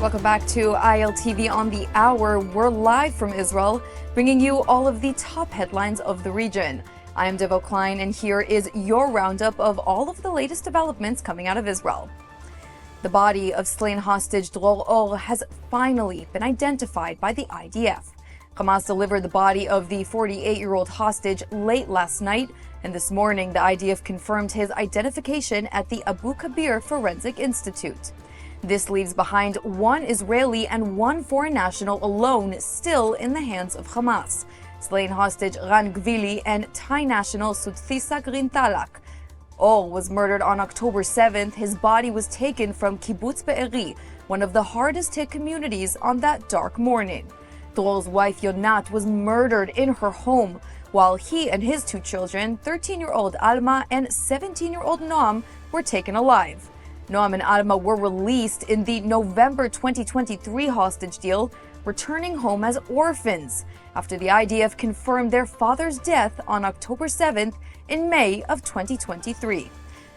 Welcome back to ILTV on the Hour. We're live from Israel, bringing you all of the top headlines of the region. I am Devo Klein, and here is your roundup of all of the latest developments coming out of Israel. The body of slain hostage Dror Or has finally been identified by the IDF. Hamas delivered the body of the 48-year-old hostage late last night, and this morning the IDF confirmed his identification at the Abu Kabir Forensic Institute. This leaves behind one Israeli and one foreign national alone, still in the hands of Hamas. Slain hostage Ran Gvili and Thai national Suthisa Grintalak. Or was murdered on October 7th. His body was taken from Kibbutz Be'eri, one of the hardest hit communities, on that dark morning. Dror's wife Yonat was murdered in her home, while he and his two children, 13-year-old Alma and 17-year-old Noam, were taken alive. Noam and Alma were released in the November 2023 hostage deal, returning home as orphans after the IDF confirmed their father's death on October 7th in May of 2023.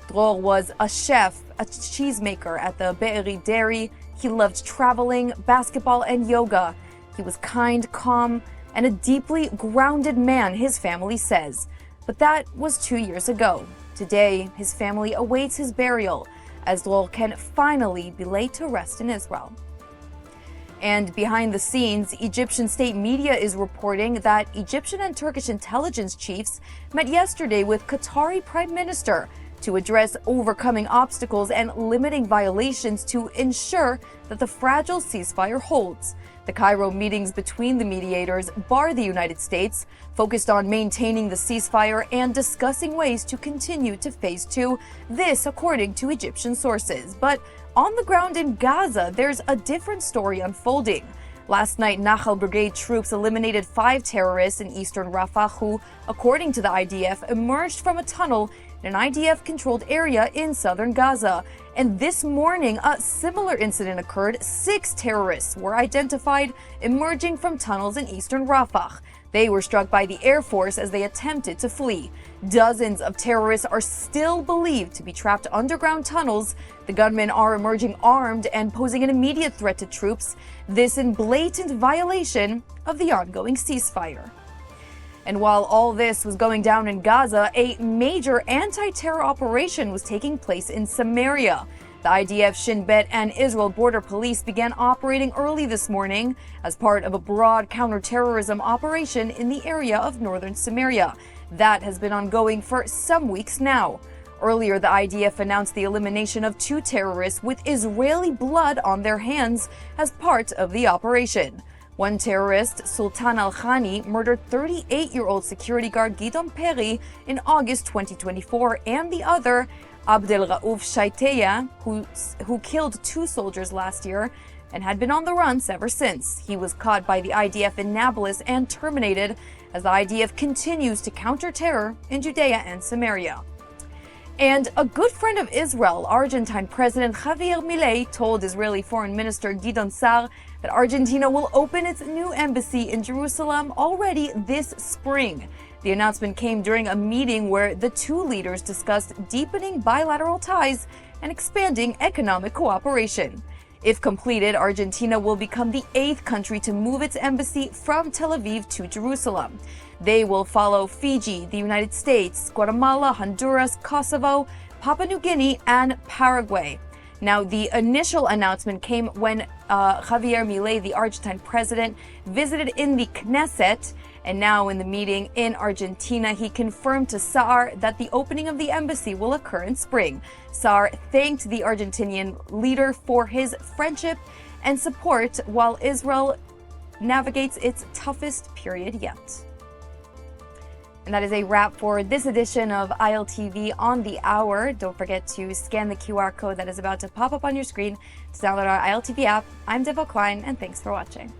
Dror was a chef, a cheesemaker at the Be'eri dairy. He loved traveling, basketball, and yoga. He was kind, calm, and a deeply grounded man, his family says. But that was 2 years ago. Today, his family awaits his burial, as Dror can finally be laid to rest in Israel. And behind the scenes, Egyptian state media is reporting that Egyptian and Turkish intelligence chiefs met yesterday with Qatari Prime Minister to address overcoming obstacles and limiting violations to ensure that the fragile ceasefire holds. The Cairo meetings between the mediators, bar the United States, focused on maintaining the ceasefire and discussing ways to continue to phase 2, this according to Egyptian sources. But on the ground in Gaza, there's a different story unfolding. Last night, Nahal Brigade troops eliminated 5 terrorists in eastern Rafah who, according to the IDF, emerged from a tunnel in an IDF-controlled area in southern Gaza. And this morning, a similar incident occurred. 6 terrorists were identified emerging from tunnels in eastern Rafah. They were struck by the Air Force as they attempted to flee. Dozens of terrorists are still believed to be trapped underground tunnels. The gunmen are emerging armed and posing an immediate threat to troops. This in blatant violation of the ongoing ceasefire. And while all this was going down in Gaza, a major anti-terror operation was taking place in Samaria. The IDF, Shin Bet, and Israel Border Police began operating early this morning as part of a broad counterterrorism operation in the area of northern Samaria. That has been ongoing for some weeks now. Earlier, the IDF announced the elimination of 2 terrorists with Israeli blood on their hands as part of the operation. One terrorist, Sultan al-Khani, murdered 38-year-old security guard Gidon Peri in August 2024, and the other, Abdel Raouf Shaiteya, who killed 2 soldiers last year and had been on the run ever since. He was caught by the IDF in Nablus and terminated as the IDF continues to counter terror in Judea and Samaria. And a good friend of Israel, Argentine President Javier Milei, told Israeli Foreign Minister Gideon Sa'ar that Argentina will open its new embassy in Jerusalem already this spring. The announcement came during a meeting where the 2 leaders discussed deepening bilateral ties and expanding economic cooperation. If completed, Argentina will become the 8th country to move its embassy from Tel Aviv to Jerusalem. They will follow Fiji, the United States, Guatemala, Honduras, Kosovo, Papua New Guinea, and Paraguay. Now, the initial announcement came when Javier Milei, the Argentine president, visited in the Knesset, and now in the meeting in Argentina, he confirmed to Sa'ar that the opening of the embassy will occur in spring. Sa'ar thanked the Argentinian leader for his friendship and support while Israel navigates its toughest period yet. And that is a wrap for this edition of ILTV on the Hour. Don't forget to scan the QR code that is about to pop up on your screen to download our ILTV app. I'm Devo Klein, and thanks for watching.